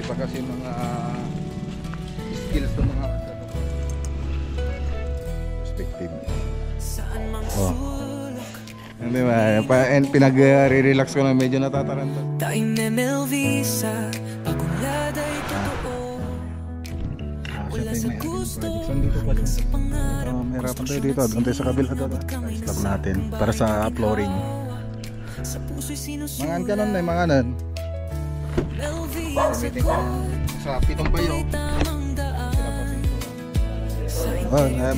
iba kasi mga skills ng mga perspective. Oh. Hindi ba? Pinag-relax ko na medyo natataranta. Wala sa gusto. Mahirapan tayo dito. Doon tayo sa kabila. Slab natin para sa flooring. Mangan ka nun na yung manganan. Gamitin ko sa pitong bayo.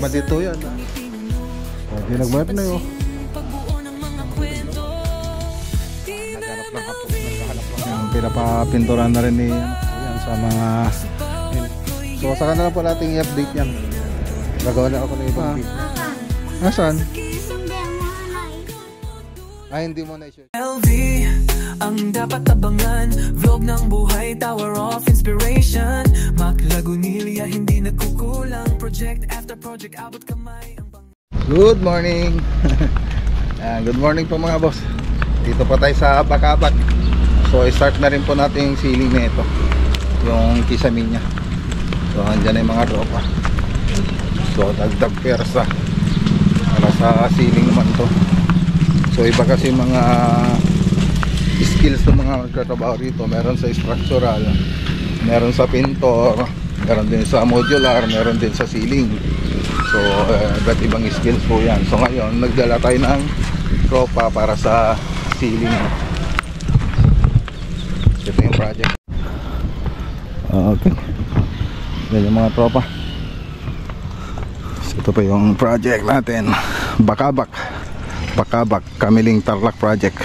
Madito yan. Hindi nagbayad na yun. Pinapapinturan na rin ni yan, sa mga so saka na lang po natin i-update yan. Gagawa na ako ng ibang video. Asan? Hindi mo na i-share. LV ang dapat abangan, vlog ng buhay, tower of inspiration, Maclagunilya, hindi nagkukulang, project after project, abot kamay ang Good morning. Good morning po mga boss. Dito pa tayo sa Bakabak. So i-start na rin po natin yung ceiling na ito, yung kisame niya. So andyan na yung mga tropa. So dagdag persa para sa ceiling naman to. So iba kasi mga skills ng mga magtatrabaho rito. Meron sa structural, meron sa pintor, meron din sa modular, meron din sa ceiling. So iba't ibang skills po yan. So ngayon nagdala tayo ng tropa para sa ceiling. Ito yung project. Okay. Yan yung mga tropa. So ito pa yung project natin. Bakabak Kamiling Tarlac project.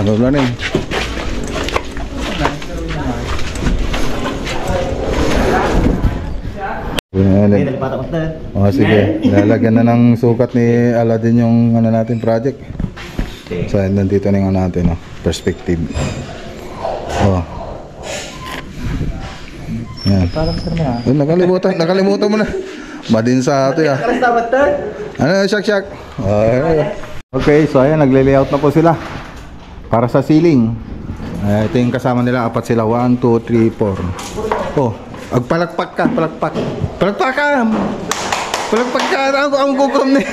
Good morning. Oh, sige. Lalagyan na ng sukat ni Aladdin yung ano natin project. So nandito na yung natin, oh, perspective. Oh. Yan. Nakalimutan mo na. Badin sa ato ya. Ano, shak. Okay, so ayan, nagle-layout na po sila para sa ceiling. Ito yung kasama nila, apat sila. 1, 2, 3, 4. Oh, agpalakpak ka. Ang gutom ni.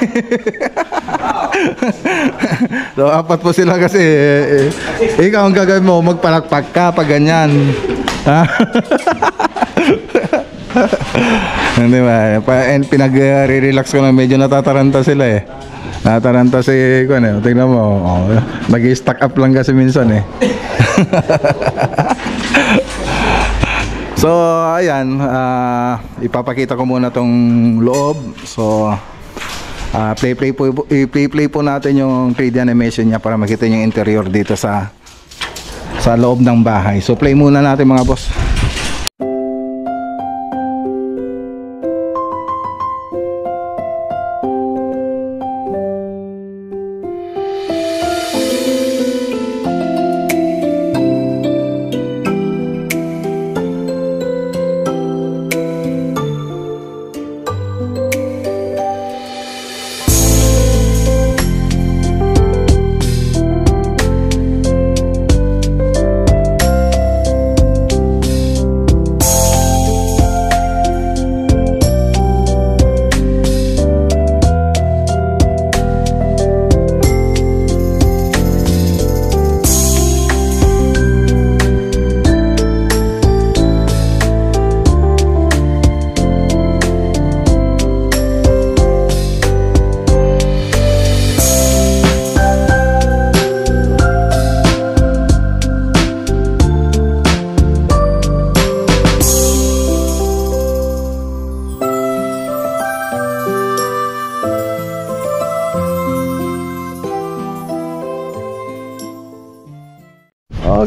So apat po sila kasi ikaw ang gagawin mo, magpalakpak ka pag ganyan. Hindi ba? Pinag-relax ko na medyo natataranta sila eh. Nataranta si Kuan eh. Tingnan mo, oh, nag-stack up lang kasi minsan eh. So ayan, ipapakita ko muna tong loob. So play po natin yung 3D animation niya para makita yung interior dito sa loob ng bahay. So play muna natin mga boss.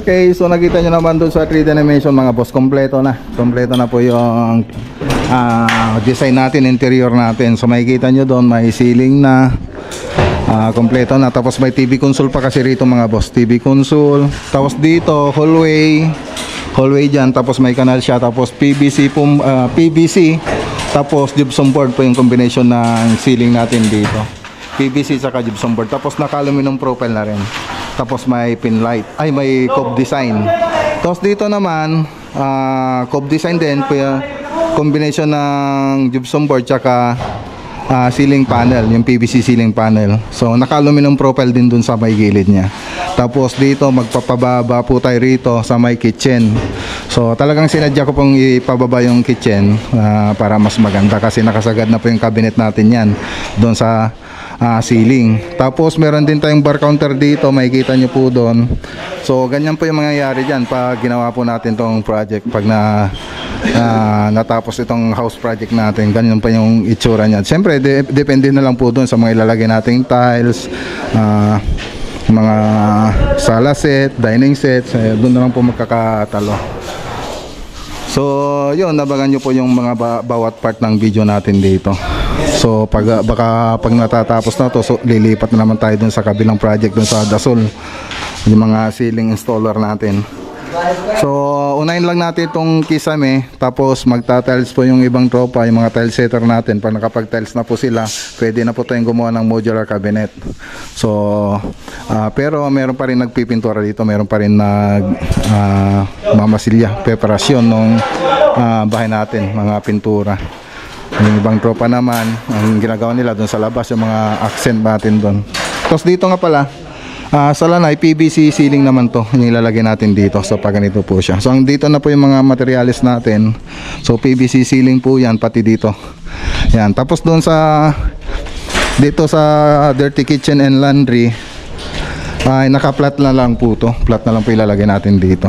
Okay, so nakita nyo naman doon sa 3D animation mga boss, kompleto na po yung design natin, interior natin. So makikita nyo doon may ceiling na kompleto na, tapos may TV console pa kasi rito mga boss, TV console. Tapos dito hallway dyan, tapos may kanal siya, tapos PVC PVC, tapos gypsum board po yung combination ng ceiling natin dito, PVC saka gypsum board. Tapos naka aluminum profile na rin, tapos may pin light, ay may cove design. Tapos dito naman cove design din, combination ng gypsum board tsaka ceiling panel, yung PVC ceiling panel. So naka aluminum profile din dun sa may gilid niya. Tapos dito magpapababa po tayo rito sa may kitchen. So talagang sinadya ko pong ipababa yung kitchen para mas maganda, kasi nakasagad na po yung cabinet natin yan doon sa ceiling. Tapos meron din tayong bar counter dito, makikita nyo po doon. So ganyan po yung mangyayari dyan pag ginawa po natin tong project, pag natapos itong house project natin. Ganyan pa yung itsura niya. Siyempre depende na lang po doon sa mga ilalagay nating tiles, mga sala set, dining sets, doon na lang po magkakatalo. So yun, nabangan nyo po yung mga bawat part ng video natin dito. So pag natatapos na to, so lilipat na naman tayo dun sa kabilang project dun sa Dasol, yung mga ceiling installer natin. So unahin lang natin itong kisame, tapos magta-tiles po yung ibang tropa, yung mga tile setter natin. Pag nakapag-tiles na po sila, pwede na po tayong gumawa ng modular cabinet. So pero meron pa rin nagpipintura dito, meron pa rin mamasilya, preparasyon ng bahay natin, mga pintura. Yung ibang tropa naman, ang ginagawa nila doon sa labas, yung mga accent natin doon. Tapos dito nga pala, sa lanay, PVC ceiling naman to, yung ilalagay natin dito. So pag ganito po siya. So dito na po yung mga materials natin. So PVC ceiling po yan, pati dito. Yan. Tapos doon dito sa dirty kitchen and laundry, ay naka-flat na lang po to. Flat na lang po ilalagay natin dito.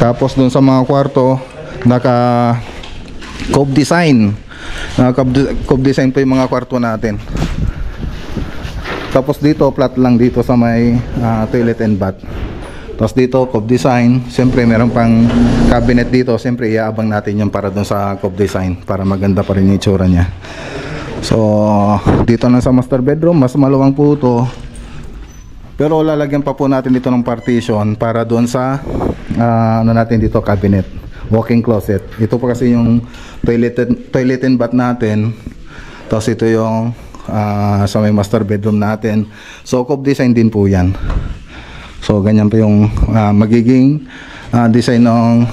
Tapos doon sa mga kwarto, naka cove design. Cove design po yung mga kwarto natin. Tapos dito flat lang dito sa may toilet and bath. Tapos dito cove design. Siyempre meron pang cabinet dito. Siyempre iaabang natin yung para doon sa cove design, para maganda pa rin yung itsura niya. So dito na sa master bedroom, mas maluwang po ito. Pero lalagyan pa po natin dito ng partition para doon sa ano natin dito, cabinet, walk-in closet. Ito pa kasi yung toilet and bath natin. Tapos ito yung sa may master bedroom natin. So cove design din po yan. So ganyan po yung magiging design ng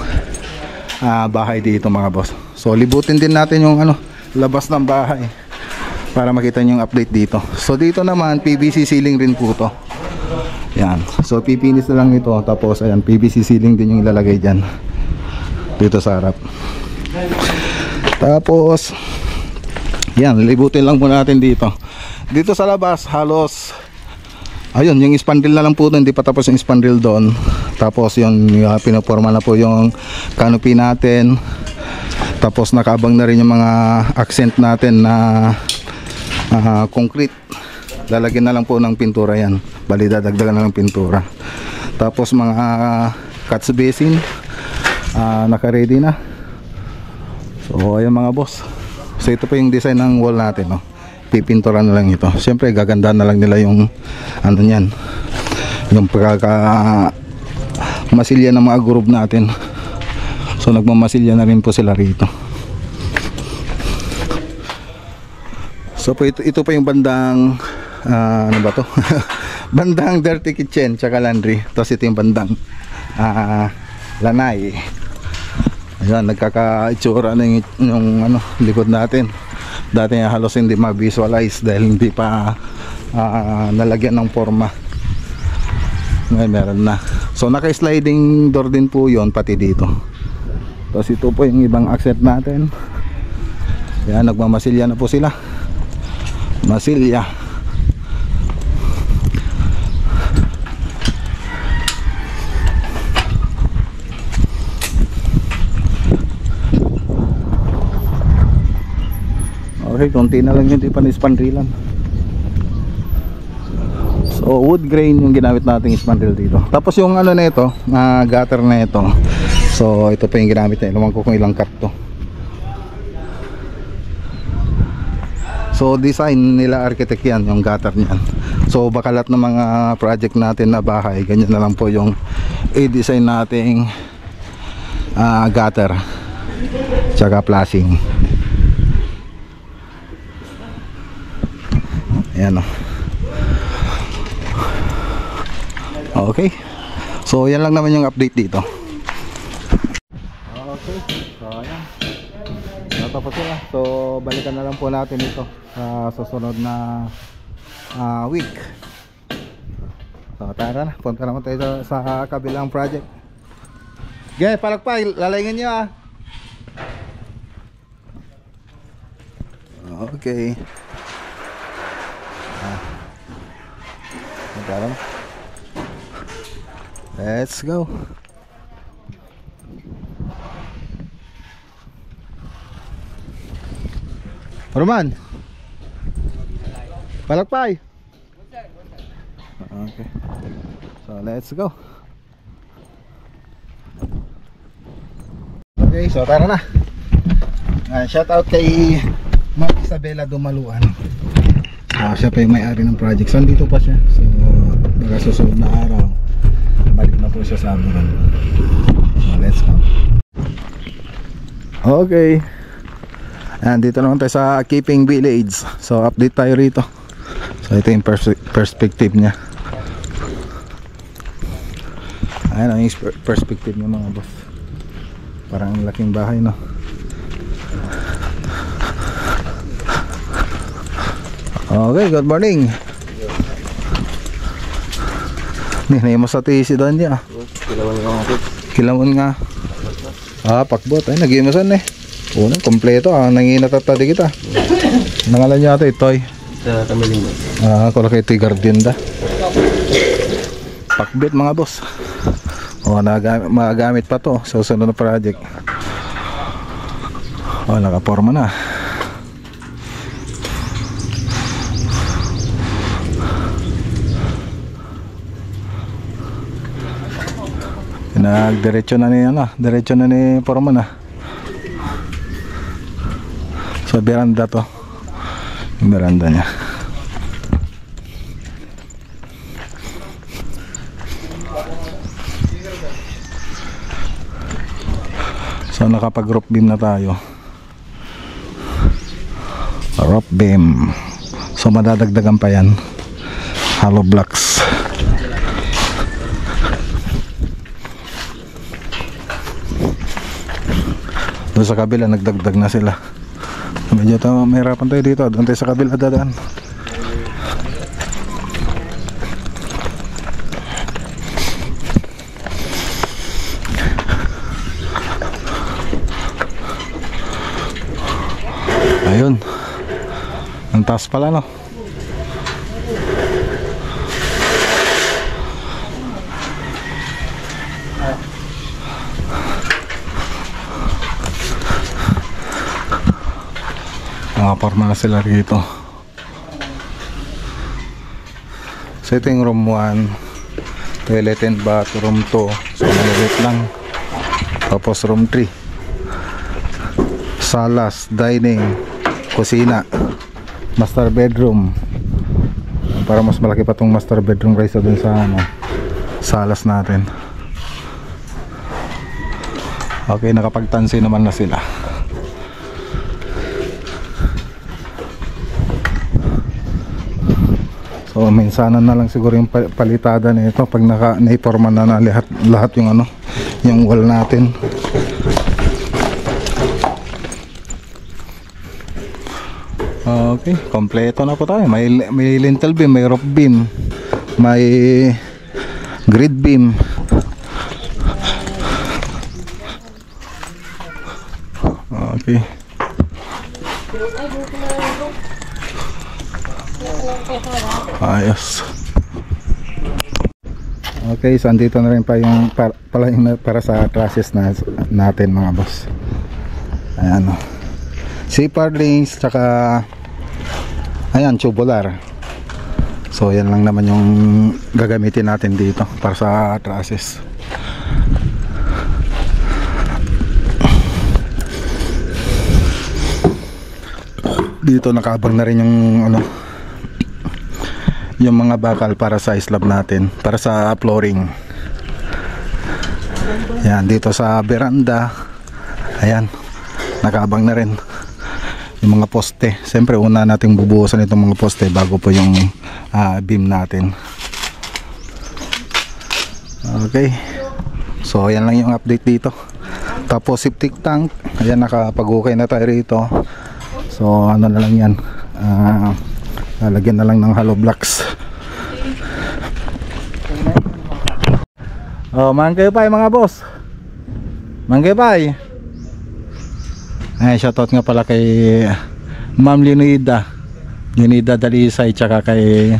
bahay dito mga boss. So libutin din natin yung labas ng bahay para makita nyo yung update dito. So dito naman PVC ceiling rin po to. Yan. So pipinis na lang ito. Tapos ayan, PVC ceiling din yung ilalagay dyan dito sa harap. Tapos yan, libutin lang muna natin dito. Dito sa labas halos ayun, yung spandrel na lang po doon. Hindi pa tapos yung spandrel doon. Tapos yun, pinaporma na po yung canopy natin. Tapos nakaabang na rin yung mga accent natin na concrete. Lalagyan na lang po ng pintura yan. Bali dadagdagan na lang pintura. Tapos mga catch basin naka-ready na. So ayun mga boss. So ito po yung design ng wall natin, no? Pipintura na lang ito. Siyempre gaganda na lang nila yung ano niyan, yung pagkaka masilya ng mga group natin. So nagmamasilya na rin po sila rito. So po ito pa yung bandang ano ba to? Bandang dirty kitchen tsaka laundry. Tapos ito yung bandang lanay. Ayan, nagkaka-itsura na yung likod natin. Dati halos hindi ma-visualize dahil hindi pa nalagyan ng forma. Ngayon meron na. So naka-sliding door din po yon pati dito. Tapos ito po yung ibang accent natin. Ayan, nagmamasilya na po sila. Masilya. Okay, konti na lang yun, di pa ni-spandrilan. So wood grain yung ginamit nating spandrel dito. Tapos yung ano na ito, gutter na ito. So ito pa yung ginamit na, iluman ko kung ilang cut to. So design nila architect yan, yung gutter niyan. So baka lahat ng mga project natin na bahay, ganyan na lang po yung i-design nating gutter tsaka flashing. Ayan o. Okay, so yan lang naman yung update dito. Okay, so ayan, natapos na. So balikan na lang po natin ito sa susunod na week. So tara na, punta naman tayo sa kabilang project. Okay, palakpay, lalagyan nyo ah. Okay. Tara na. Let's go. Roman, palakpay. Okay, so let's go. Okay, so tara na. Shout out kay Ma'am Isabela Dumaluan. Siya pa yung may-ari ng project. So dito pa siya. So baka susunod na araw balik na po siya sa Aburan. So let's go. Okay, dito naman tayo sa Keeping Village. So update tayo rito. So ito yung perspective niya. Ayan ang perspective niya mga boss. Parang laking bahay, no? Okay, good morning. Nih mo sa tisi doon niya. Kilawon nga. Pakbot. Ay, nag-imasan eh. Unang kompleto. Nanginatata di kita. Nangalan niya ito, Itoy. Tamiling mo. Kula kay Itoy Guardian da. Pakbit mga boss. Magagamit pa to sa susunod na project. Nakaporma na. Diretso na ni Porma na. So beranda to. Yung beranda niya. So nakapag roof beam na tayo. Roof beam. So madadagdagan pa yan. Hollow blocks. Doon sa kabila nagdagdag na sila. Medyo mahirapan tayo dito. Doon tayo sa kabila dadaan. Ayun. Ang taas pala, no? Nakaporma na sila rito. So ito yung room 1, toilet and bathroom 2. So maliit lang. Tapos room 3, salas, dining, kusina, master bedroom. Para mas malaki pa tong master bedroom kaysa dun sa salas natin. Okay, nakapagtansi naman na sila. So minsanan na lang siguro yung palitada nito pag naiporma na lahat yung yung wall natin. Okay, kompleto na po tayo. May lintel beam, may roof beam, may grid beam. Okay. Ayos. Okay, so andito na rin pa yung para sa trusses natin mga boss. Ayan o. Zipper links, tsaka ayan, tubular. So yan lang naman yung gagamitin natin dito para sa trusses. Dito nakaabang na rin yung ano, yung mga bakal para sa slab natin, para sa flooring. Yan, dito sa veranda, ayan, nakaabang na rin yung mga poste. Siyempre una nating bubuhusan itong mga poste bago po yung beam natin. Okay, so ayan lang yung update dito. Tapos septic tank, ayan, nakapag-okay na tayo rito. So ano na lang yan, lalagyan na lang ng hollow blocks. Oh, mangkay pa mga boss. Mangkay pa. Ay, shoutout nga pala kay Ma'am Linida Dalisay, tsaka kay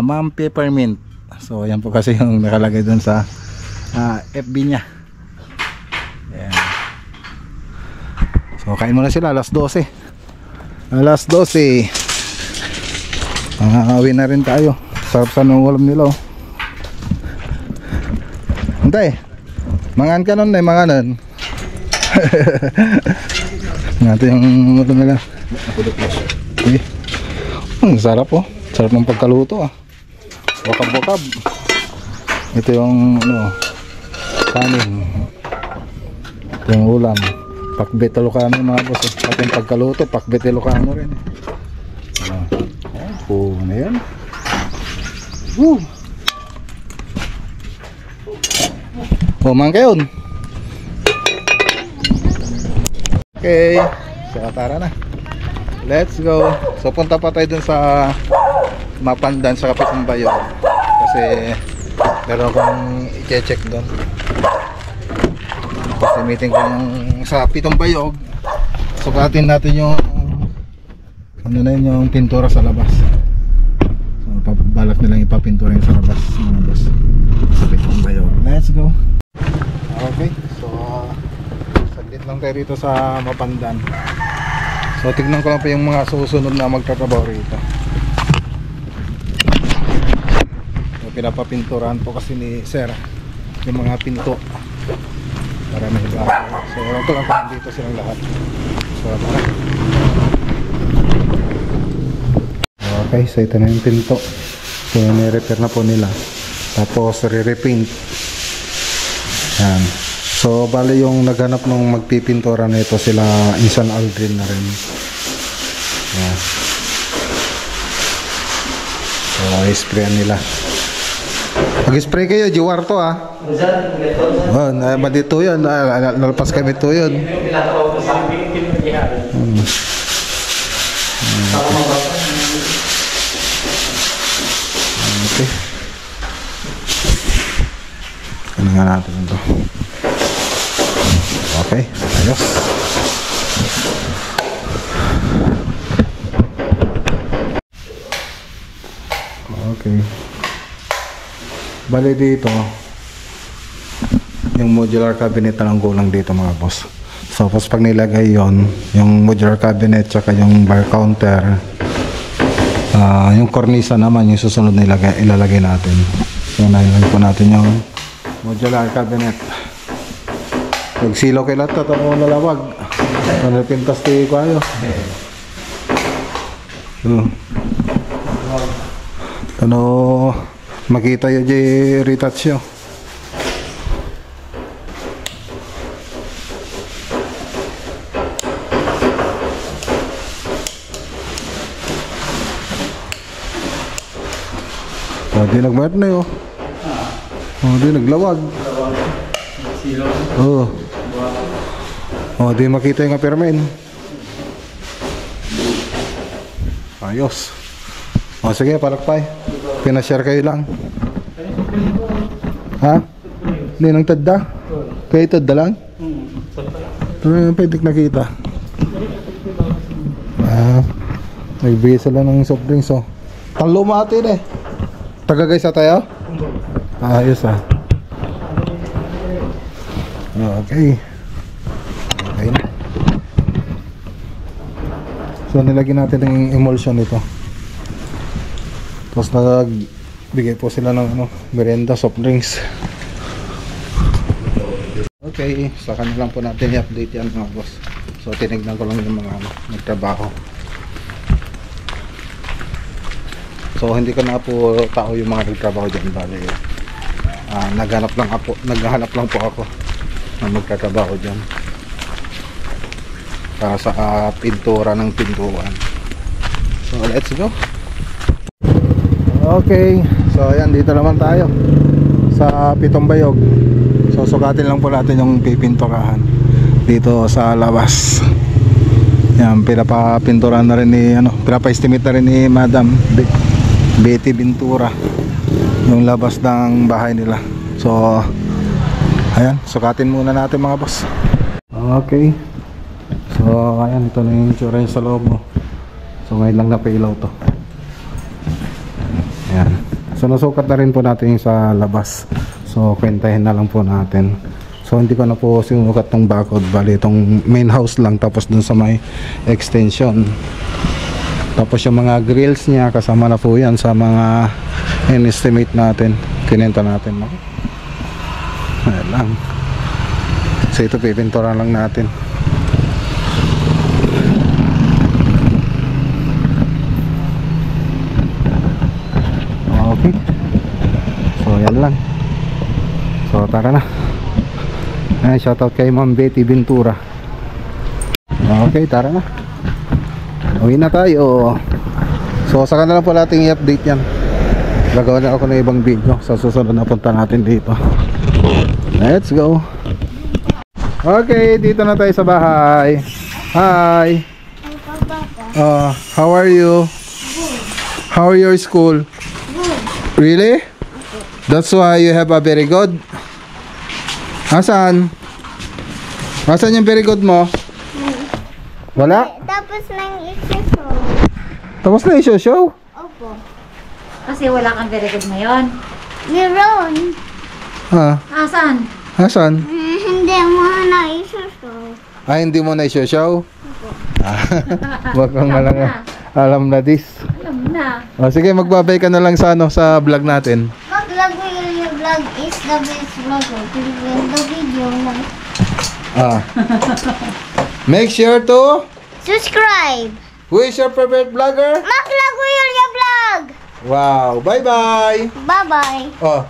Ma'am Peppermint. So yan po kasi yung nakalagay dun sa FB niya. Ayan. So kain muna sila, alas 12. Alas 12. Awin na rin tayo. Sarap sa nung ulam nila, oh. Hintay, mangan ka nun, manganan. Natin yung ulam nila. Okay. Ang sarap, oh. Sarap ng pagkaluto, ah. Wakab-wakab. Ito yung ano, kanin. Ito yung ulam. Pakbet Ilocano, mga boss, eh. At yung pagkaluto, pakbet Ilocano rin, eh. Oh, na yan. Woo! Oh, man kayo. Okay, so tara na. Let's go. So punta pa tayo dun sa Mapandan sa Kapitong Bayog kasi meron akong i-check doon. Kasi meeting ko sa Pitong Bayog. Sukatin natin yung ano na yun, yung pintura sa labas. So balak nilang ipapintura yung sa labas, mga boss, sa Pitong Bayog. Let's go. Okay, so saglit lang tayo rito sa Mapandan. So tignan ko lang pa yung mga susunod na magtatrabaho rito. So, pinapapinturahan po kasi ni Sir yung mga pinto para may bago. So ito lang po, dito silang lahat. So tara. Okay, so ito na yung pinto. So nire-repair na po nila. Tapos re-repaint. Yan. So bali yung naghanap ng magpipintura na ito sila Insan Aldrin na rin. Yan. So i-sprayan nila. Pag-spray kayo, jiwar to, ah. Oh, madito yun. Nalpas kami to yun. Okay. Ano nga natin ito? Okay, ayos. Okay. Bali dito yung modular cabinet na lang kulang dito, mga boss. So pag nilagay yon, yung modular cabinet tsaka yung bar counter, yung cornisa naman yung susunod na ilalagay natin. So nilagay po natin yung modular cabinet. Nagsilaw kay lahat at ako nalawag. Ano pintas tayo ko ayo. Ano makita yung retouch yun. Di nagmayat na yun. Di naglawag. Di makita yung apermen. Ayos. Sige, palakpay. Pinashare kayo lang. Ha? Hindi nang tadda? Kaya tadda lang? Pwede nakita. Nagbigay sila ng soft drinks, oh. Talo matin, eh. Taga guys sa tayo? Ayos, ah. Okay. Okay na. So nilagyan natin ng emulsion nito. Tapos nagbigay po sila ng merienda, soft drinks. Okay, sa kanila lang po natin i-update yan, mga boss. So tinignan ko lang yung mga nagtrabaho. So hindi ko na po tao yung mga nagtrabaho dyan. Bali, naghanap lang po ako na magtatrabaho dyan para sa pintura ng pintuan. So let's go. Okay, so ayan, dito naman tayo sa Pitong Bayog. So sukatin lang po natin yung pipinturahan dito sa labas. Yan, pinapapinturahan na rin ni pinapa-estimate na rin ni Madam Betty Bintura yung labas ng bahay nila. So ayan, sukatin muna natin mga boss. Okay, so ayan, ito na yung tsura sa loob mo. So ngayon lang napailaw to. Ayan, so nasukat na rin po natin yung sa labas. So kwentahin na lang po natin. So hindi ko na po sinukat tong bakod, bali itong main house lang, tapos dun sa may extension. Tapos yung mga grills niya kasama na po yan sa mga in-estimate natin, kinenta natin. Ayan lang. So ito pipintura lang natin. Okay. So yan lang. So tara na. Ayan, shoutout kay Ma'am Betty Bintura. Okay, tara na. Uwi na tayo. So saka na lang po natin i-update yan. Gagawa na ako ng ibang video sa susunod na punta natin dito. Let's go. Okay, dito na tayo sa bahay. Hi. How are you? How are your school? Really? That's why you have a very good. Asan? Asan yung very good mo? Wala? Tapos lang i-show. Tapos na i-show? Opo. Kasi wala kang very good ngayon. Meron. Ha? Asan? Asan? Hindi mo na i-show. Hindi mo na i-show? Wag kang alam na this. Alam na. Sige, magbabay ka na lang sa sa vlog natin. Mag-vlog yung vlog is the best vlogger. Tignan the video lang. Make sure to Subscribe. who is your favorite vlogger? Mag-vlog yung vlog. Wow, bye-bye. Bye-bye. Oh,